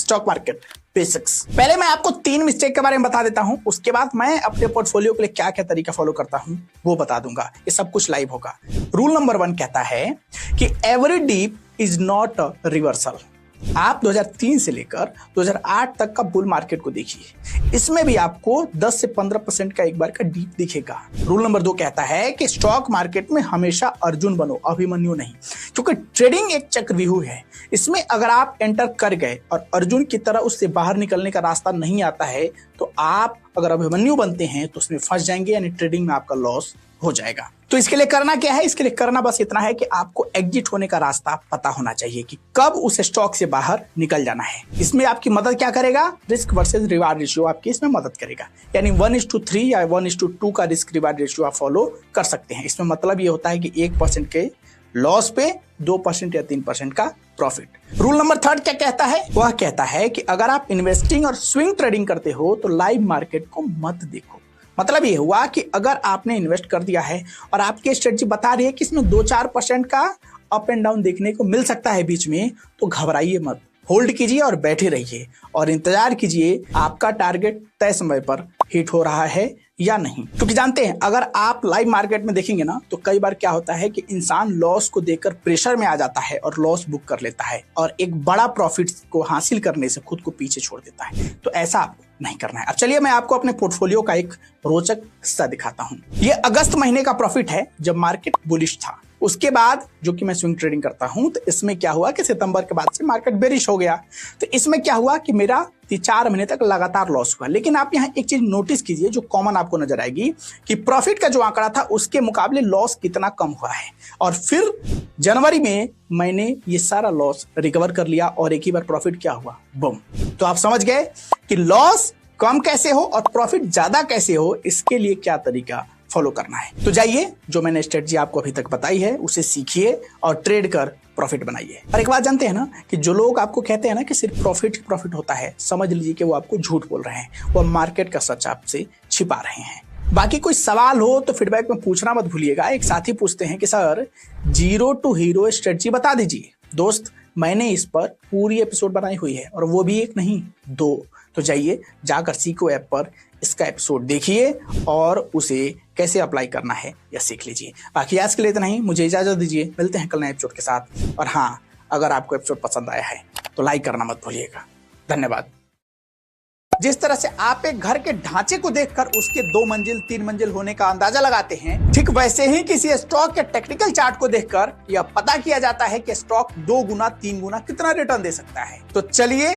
Stock market basics. पहले मैं आपको 3 मिस्टेक के बारे में बता देता हूं, उसके बाद मैं अपने पोर्टफोलियो के लिए क्या क्या तरीका फॉलो करता हूं वो बता दूंगा। ये सब कुछ लाइव होगा। रूल नंबर 1 कहता है कि every deep is not a reversal. आप 2003 से लेकर 2008 तक का बुल मार्केट को देखिए, इसमें भी आपको 10 से 15% का एक बार का डीप दिखेगा। रूल नंबर 2 कहता है कि स्टॉक मार्केट में हमेशा अर्जुन बनो, अभिमन्यु नहीं, क्योंकि ट्रेडिंग एक चक्रव्यूह है। इसमें अगर आप एंटर कर गए और अर्जुन की तरह उससे बाहर निकलने का रास्ता नहीं आता है तो आप अगर अभिमन्यु बनते हैं तो उसमें फंस जाएंगे, यानी ट्रेडिंग में आपका लॉस हो जाएगा। तो इसके लिए करना क्या है? इसके लिए करना बस इतना है कि आपको एग्जिट होने का रास्ता पता होना चाहिए कि कब उस स्टॉक से बाहर निकल जाना है। इसमें आपकी मदद क्या करेगा? रिस्क वर्सेस रिवार्ड रेशियो आपकी इसमें मदद करेगा, यानी 1:3 या 1:2 का रिस्क रिवार्ड रेशियो आप फॉलो कर सकते हैं। इसमें मतलब ये होता है कि 1% के लॉस पे 2% या 3% का प्रॉफिट। रूल नंबर 3 क्या कहता है? वह कहता है कि अगर आप इन्वेस्टिंग और स्विंग ट्रेडिंग करते हो तो लाइव मार्केट को मत देखो। मतलब ये हुआ कि अगर आपने इन्वेस्ट कर दिया है और आपकी स्ट्रेटजी बता रही है कि इसमें 2-4% का अप एंड डाउन देखने को मिल सकता है बीच में, तो घबराइए मत, होल्ड कीजिए और बैठे रहिए और इंतजार कीजिए आपका टारगेट तय समय पर हिट हो रहा है या नहीं। क्योंकि जानते हैं अगर आप लाइव मार्केट में देखेंगे ना तो कई बार क्या होता है कि इंसान लॉस को देखकर प्रेशर में आ जाता है और लॉस बुक कर लेता है और एक बड़ा प्रॉफिट को हासिल करने से खुद को पीछे छोड़ देता है। तो ऐसा आपको नहीं करना है। अब चलिए मैं आपको अपने पोर्टफोलियो का एक रोचक हिस्सा दिखाता हूं। ये अगस्त महीने का प्रॉफिट है जब मार्केट बुलिश था। उसके बाद जो कि मैं स्विंग ट्रेडिंग करता हूं तो इसमें क्या हुआ कि सितंबर के बाद से मार्केट बेरिश हो गया। तो इसमें क्या हुआ कि मेरा 4 महीने तक लगातार लॉस हुआ। लेकिन आप यहाँ एक चीज नोटिस कीजिए जो कॉमन आपको नजर आएगी कि प्रॉफिट का जो आंकड़ा था उसके मुकाबले लॉस कितना कम हुआ है। और फिर जनवरी में मैंने ये सारा लॉस रिकवर कर लिया और एक ही बार प्रॉफिट क्या हुआ, बम। तो आप समझ गए कि लॉस कम कैसे हो और प्रॉफिट ज्यादा कैसे हो, इसके लिए क्या तरीका फॉलो करना है। तो जाइए, जो मैंने स्ट्रेटजी आपको अभी तक बताई है उसे सीखिए और ट्रेड कर प्रॉफिट बनाइए। और एक बात जानते हैं ना कि जो लोग आपको कहते हैं ना कि सिर्फ प्रॉफिट होता है, समझ लीजिए कि वो आपको झूठ बोल रहे हैं, वो मार्केट का सच आपसे छिपा रहे हैं। बाकी कोई सवाल हो तो फीडबैक में पूछना मत भूलिएगा। एक साथी पूछते हैं कि सर 0 to हीरो स्ट्रेटजी बता दीजिए। दोस्त, मैंने इस पर पूरी एपिसोड बनाई हुई है और वो भी 1 नहीं 2। तो जाइए, जाकर सीखो ऐप पर इसका एपिसोड देखिए और उसे कैसे अप्लाई करना है या सीख लीजिए। बाकी आज के लिए इतना ही, मुझे इजाजत दीजिए। मिलते हैं कल नए एपिसोड के साथ। और हाँ, अगर आपको एपिसोड पसंद आया है तो लाइक करना मत भूलिएगा। धन्यवाद। जिस तरह से आप एक घर के ढांचे को देखकर उसके 2 मंजिल 3 मंजिल होने का अंदाजा लगाते हैं, ठीक वैसे ही किसी स्टॉक के टेक्निकल चार्ट को देखकर यह पता किया जाता है कि स्टॉक 2 गुना 3 गुना कितना रिटर्न दे सकता है। तो चलिए